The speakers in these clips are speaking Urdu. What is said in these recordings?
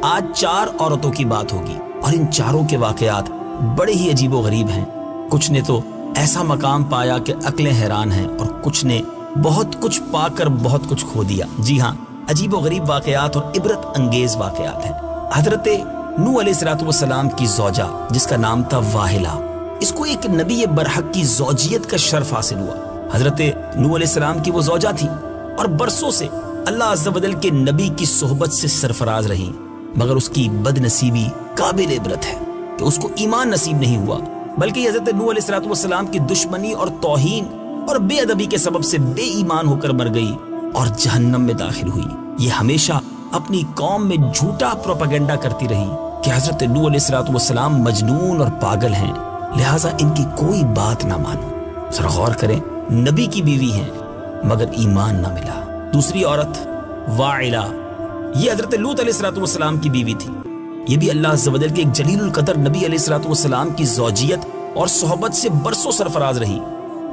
آج 4 عورتوں کی بات ہوگی اور ان چاروں کے واقعات بڑے ہی عجیب و غریب ہیں۔ کچھ نے تو ایسا مقام پایا کہ عقلیں حیران ہیں، اور کچھ نے بہت کچھ پا کر بہت کچھ کھو دیا۔ جی ہاں، عجیب و غریب واقعات اور عبرت انگیز واقعات ہیں۔ حضرت نوح علیہ السلام کی زوجہ جس کا نام تھا واحلہ، اس کو ایک نبی برحق کی زوجیت کا شرف حاصل ہوا۔ حضرت نوح علیہ السلام کی وہ زوجہ تھی اور برسوں سے اللہ عز و جل کے نبی کی صحبت سے سرفراز رہی، مگر اس کی بد نصیبی قابل عبرت ہے کہ اس کو ایمان نصیب نہیں ہوا، بلکہ حضرت نوح علیہ السلام کی دشمنی اور توہین اور بے ادبی کے سبب سے بے ایمان ہو کر مر گئی اور جہنم میں داخل ہوئی۔ یہ ہمیشہ اپنی قوم میں جھوٹا پروپیگنڈا کرتی رہی کہ حضرت نوح علیہ السلام مجنون اور پاگل ہیں، لہٰذا ان کی کوئی بات نہ مانو۔ ذرا غور کریں، نبی کی بیوی ہیں مگر ایمان نہ ملا۔ دوسری عورت واعلہ، یہ حضرت لوط علیہ السلام کی بیوی تھی۔ یہ بھی اللہ عز و جل کے ایک جلیل القدر نبی علیہ السلام کی زوجیت اور صحبت سے برسوں سرفراز رہی،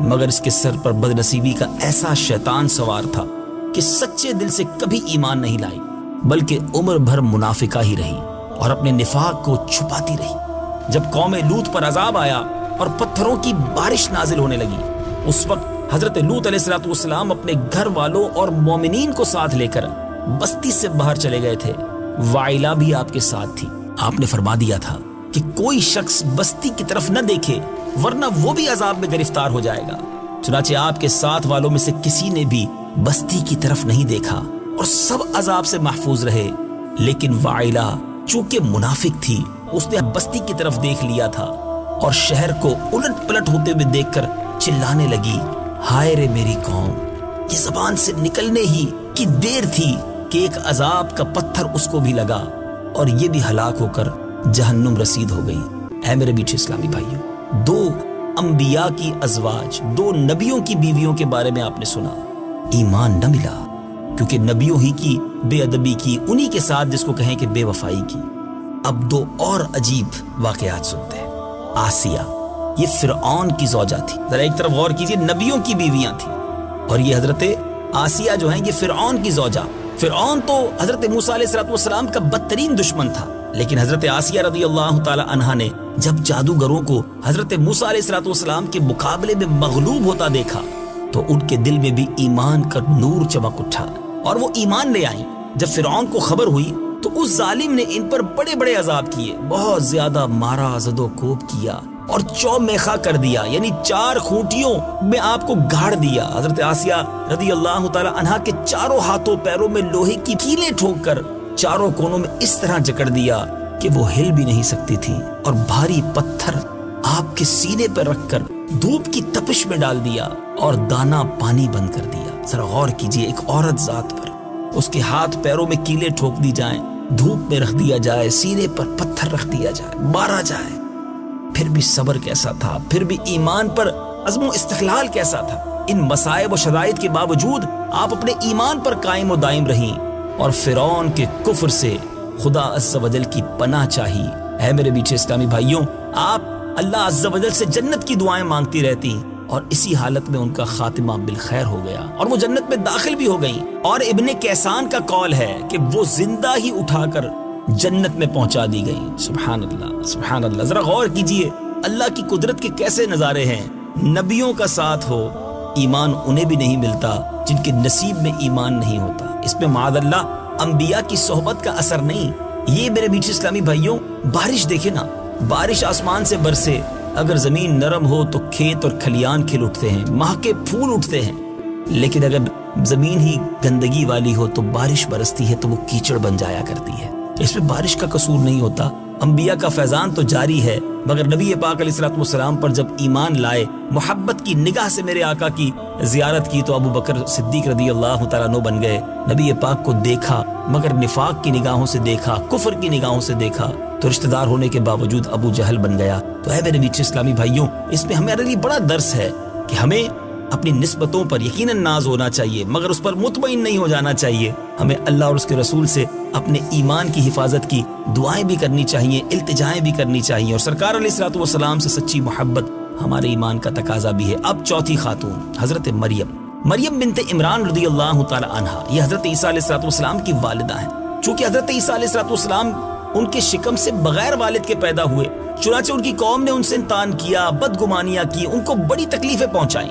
مگر اس کے سر پر بد نصیبی کا ایسا شیطان سوار تھا کہ سچے دل سے کبھی ایمان نہیں لائی، بلکہ عمر بھر منافقہ ہی رہی اور اپنے نفاق کو چھپاتی رہی۔ جب قوم لوط پر عذاب آیا اور پتھروں کی بارش نازل ہونے لگی، اس وقت حضرت لوط علیہ السلام اپنے گھر والوں اور مومنین کو ساتھ لے کر بستی سے باہر چلے گئے تھے۔ واعلہ بھی آپ کے ساتھ تھی۔ آپ نے فرما دیا تھا کہ کوئی شخص بستی کی طرف نہ دیکھے ورنہ وہ بھی عذاب میں گرفتار ہو جائے گا۔ چنانچہ آپ کے ساتھ والوں میں سے کسی نے بھی بستی کی طرف نہیں دیکھا اور سب عذاب سے محفوظ رہے، لیکن واعلہ چونکہ منافق تھی، اس نے بستی کی طرف دیکھ لیا تھا اور شہر کو الٹ پلٹ ہوتے ہوئے دیکھ کر چلانے لگی، ہائے رے میری قوم۔ یہ زبان سے نکلنے ہی کی دیر تھی کہ ایک عذاب کا پتھر اس کو بھی لگا اور یہ بھی ہلاک ہو کر جہنم رسید ہو گئی۔ اے میرے میٹھے اسلامی بھائیوں، 2 انبیاء کی ازواج، 2 نبیوں کی بیویوں کے بارے میں آپ نے سنا، ایمان نہ ملا کیونکہ نبیوں ہی کی بے ادبی کی، انہی کے ساتھ جس کو کہیں کہ بے وفائی کی۔ اب 2 اور عجیب واقعات سنتے ہیں۔ آسیہ، یہ فرعون کی زوجہ تھی۔ ذرا ایک طرف غور کیجئے، نبیوں کی بیویاں تھیں اور یہ حضرت آسیہ جو ہیں یہ فرعون کی زوجہ۔ فرعون تو حضرت موسیٰ علیہ السلام کا بدترین دشمن تھا، لیکن حضرت آسیہ رضی اللہ تعالی عنہا نے جب جادوگروں کو حضرت موسیٰ علیہ السلام کے مقابلے میں مغلوب ہوتا دیکھا تو ان کے دل میں بھی ایمان کا نور چمک اٹھا اور وہ ایمان لے آئیں۔ جب فرعون کو خبر ہوئی تو اس ظالم نے ان پر بڑے بڑے عذاب کیے، بہت زیادہ مارا، زد و کوب کیا اور چومیخا کر دیا، یعنی 4 کھوٹیوں میں آپ کو گاڑ دیا۔ حضرت آسیہ رضی اللہ تعالی عنہا کے چاروں ہاتھوں پیروں میں لوہے کی کیلیں ٹھوک کر چاروں کونوں میں اس طرح جکڑ دیا کہ وہ ہل بھی نہیں سکتی تھی، اور بھاری پتھر آپ کے سینے پر رکھ کر دھوپ کی تپش میں ڈال دیا اور دانا پانی بند کر دیا۔ ذرا غور کیجئے، ایک عورت ذات پر اس کے ہاتھ پیروں میں کیلیں ٹھوک دی جائیں، دھوپ میں رکھ دیا جائے، سینے پر پتھر رکھ دیا جائے، مارا جائے، پھر بھی صبر کیسا تھا، پھر بھی ایمان پر عزم و استقلال کیسا تھا۔ ان مصائب و شدائد کے باوجود آپ اپنے ایمان پر قائم و دائم رہیں اور فرعون کے کفر سے خدا عز و جل کی پناہ چاہی۔ اے میرے میٹھے اسلامی بھائیوں، آپ اللہ عز و جل سے جنت کی دعائیں مانگتی رہتی اور اسی حالت میں ان کا خاتمہ بالخیر ہو گیا اور وہ جنت میں داخل بھی ہو گئیں۔ اور ابن کیسان کا قول ہے کہ وہ زندہ ہی اٹھا کر جنت میں پہنچا دی گئی۔ سبحان اللہ، سبحان اللہ۔ ذرا غور کیجئے، اللہ کی قدرت کے کیسے نظارے ہیں۔ نبیوں کا ساتھ ہو، ایمان انہیں بھی نہیں ملتا جن کے نصیب میں ایمان نہیں ہوتا۔ اس میں معاذ اللہ انبیاء کی صحبت کا اثر نہیں۔ یہ میرے میٹھے اسلامی بھائیوں، بارش دیکھیں نا، بارش آسمان سے برسے، اگر زمین نرم ہو تو کھیت اور کھلیان کھل اٹھتے ہیں، مہکے پھول اٹھتے ہیں، لیکن اگر زمین ہی گندگی والی ہو تو بارش برستی ہے تو وہ کیچڑ بن جایا کرتی ہے۔ اس میں بارش کا قصور نہیں ہوتا، انبیاء کا فیضان تو جاری ہے، مگر نبی پاک علیہ السلام پر جب ایمان لائے، محبت کی نگاہ سے میرے آقا کی زیارت کی تو ابو بکر صدیق رضی اللہ تعالیٰ عنہ بن گئے۔ نبی پاک کو دیکھا مگر نفاق کی نگاہوں سے دیکھا، کفر کی نگاہوں سے دیکھا تو رشتہ دار ہونے کے باوجود ابو جہل بن گیا۔ تو اے میرے میٹھے اسلامی بھائیوں، اس میں ہمارے لیے بڑا درس ہے کہ ہمیں اپنی نسبتوں پر یقیناً ناز ہونا چاہیے، مگر اس پر مطمئن نہیں ہو جانا چاہیے۔ ہمیں اللہ اور اس کے رسول سے اپنے ایمان کی حفاظت کی دعائیں بھی کرنی چاہیے، التجائیں بھی کرنی چاہیے، اور سرکار علیہ السلام سے سچی محبت ہمارے ایمان کا تقاضا بھی ہے۔ اب چوتھی خاتون حضرت مریم بنت عمران رضی اللہ تعالی عنہا، یہ حضرت عیسیٰ علیہ السلام کی والدہ ہیں۔ چونکہ حضرت عیسیٰ علیہ السلام ان کے شکم سے بغیر والد کے پیدا ہوئے، چنانچہ ان کی قوم نے ان سے انتان کیا، بدگمانیاں کی، ان کو بڑی تکلیفیں پہنچائیں،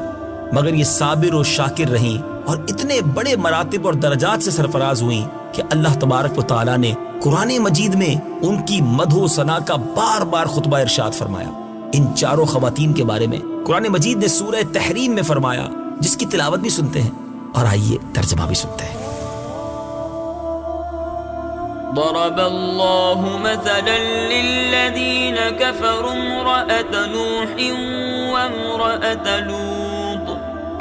مگر یہ صابر و شاکر رہیں اور اتنے بڑے مراتب اور درجات سے سرفراز ہوئیں کہ اللہ تبارک و تعالیٰ نے قرآن مجید میں ان کی مدح و ثنا کا بار بار خطبہ ارشاد فرمایا۔ ان چاروں خواتین کے بارے میں قرآن مجید نے سورہ تحریم میں فرمایا، جس کی تلاوت بھی سنتے ہیں اور آئیے ترجمہ بھی سنتے ہیں۔ ضرب الله مثلا للذين كفروا امرأة نوح وامرأة لوط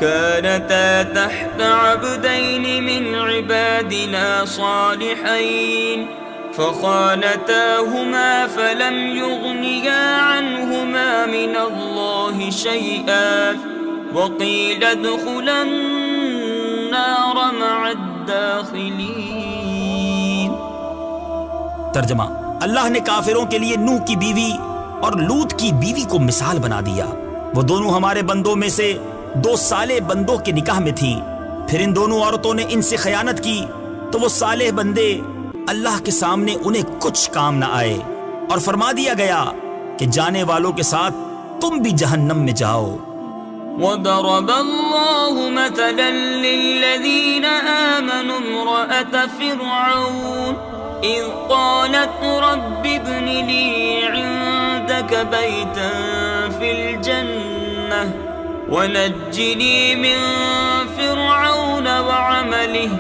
كانتا تحت عبدين من عبادنا صالحين فخانتاهما فلم يغنيا عنهما من الله شيئا وقيل ادخلا النار مع الداخلين۔ ترجمہ: اللہ نے کافروں کے لیے نوح کی بیوی اور لوط کی بیوی کو مثال بنا دیا۔ وہ دونوں ہمارے بندوں میں سے دو صالح بندوں کے نکاح میں تھیں، پھر ان دونوں عورتوں نے ان سے خیانت کی تو وہ صالح بندے اللہ کے سامنے انہیں کچھ کام نہ آئے، اور فرما دیا گیا کہ جانے والوں کے ساتھ تم بھی جہنم میں جاؤ۔ وضرب الله مثلا للذين آمنوا امرأة فرعون إذ قالت رب ابن لي عندك بيتا في الجنة ونجني من فرعون وعمله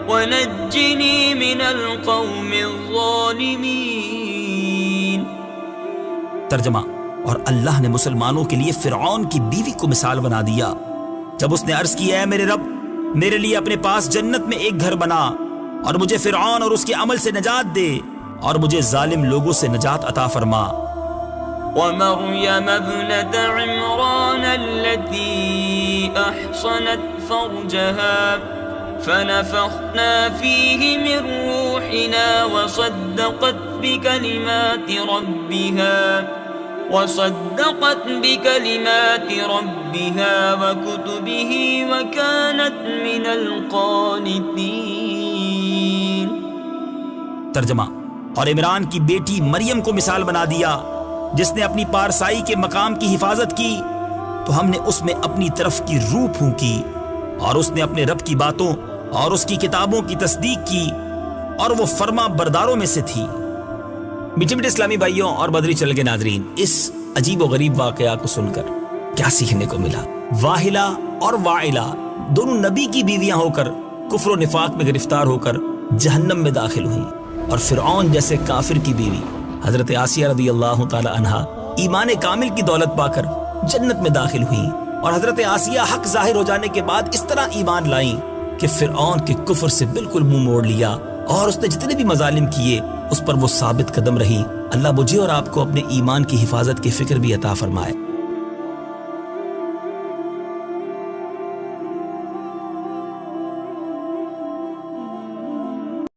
ونجني من القوم الظالمين۔ ترجمہ: اور اللہ نے مسلمانوں کے لیے فرعون کی بیوی کو مثال بنا دیا جب اس نے عرض کیا، اے میرے رب، میرے لیے اپنے پاس جنت میں ایک گھر بنا اور مجھے فرعون اور اس کے عمل سے نجات دے اور مجھے ظالم لوگوں سے نجات عطا فرما۔ ومريم ابنة عمران التي أحصنت فرجها فنفخنا فيه من روحنا وصدقت بكلمات ربها وكتبه وكانت من القانتين۔ ترجمہ: اور عمران کی بیٹی مریم کو مثال بنا دیا جس نے اپنی پارسائی کے مقام کی حفاظت کی تو ہم نے اس میں اپنی طرف کی روح پھونکی اور اس نے اپنے رب کی باتوں اور اس کی کتابوں کی تصدیق کی اور وہ فرما برداروں میں سے تھی۔ میٹھے میٹھے اسلامی بھائیوں اور بدری چل کے ناظرین، اس عجیب و غریب واقعہ کو سن کر کیا سیکھنے کو ملا؟ واہلہ اور وائلہ دونوں نبی کی بیویاں ہو کر کفر و نفاق میں گرفتار ہو کر جہنم میں داخل ہوئیں، اور فرعون جیسے کافر کی بیوی حضرت آسیہ رضی اللہ تعالی عنہا ایمان کامل کی دولت پا کر جنت میں داخل ہوئیں، اور حضرت آسیہ حق ظاہر ہو جانے کے بعد اس طرح ایمان لائیں کہ فرعون کے کفر سے بالکل منہ موڑ لیا، اور اس نے جتنے بھی مظالم کیے اس پر وہ ثابت قدم رہی۔ اللہ مجھے اور آپ کو اپنے ایمان کی حفاظت کی فکر بھی عطا فرمائے۔